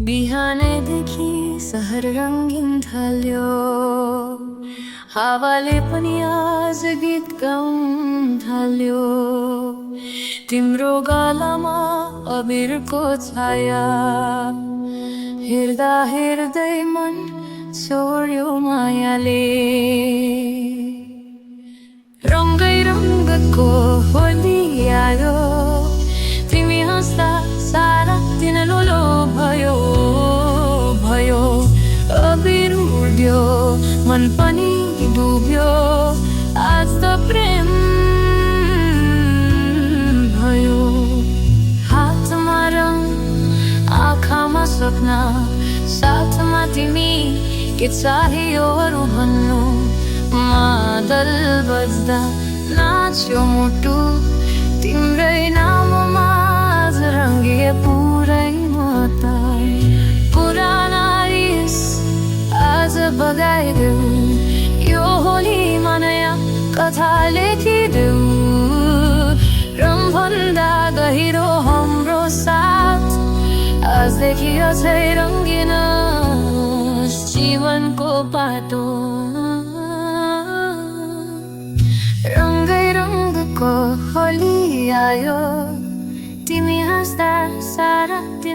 बिहानैदेखि सहर रङ्गिन ढल्यो, हावाले पनि आज गीत गाउन थाल्यो। तिम्रो गालामा अबिरको छाया हेर्दा हेर्दै मन छोड्यो मायाले। रङ्गै रङ्गको होली आयो, तिमी हाँस्दा सारा दिन लोलो भयो। अबिर उड्यो, मन पनि डुब्यो, आज त प्रेम भयो। हातमा रङ, आँखामा सपना, साथमा तिमी, के चाहियो अरू भन्नु। मादल बज्दा नाच्यो मुटु, तिम्रै नाममा आज रङ्गिए पुरै मता। पुराना रिस आज बगाइदेऊ, यो होलीमा नयाँ कथा लेखिदेऊ। रङभन्दा गहिरो हाम्रो साथ, आजदेखि अझै रङ्गिन जीवनको बाटो। रङ्गै रङ्गको होली आयो, तिमी हाँस्दा सारा दिन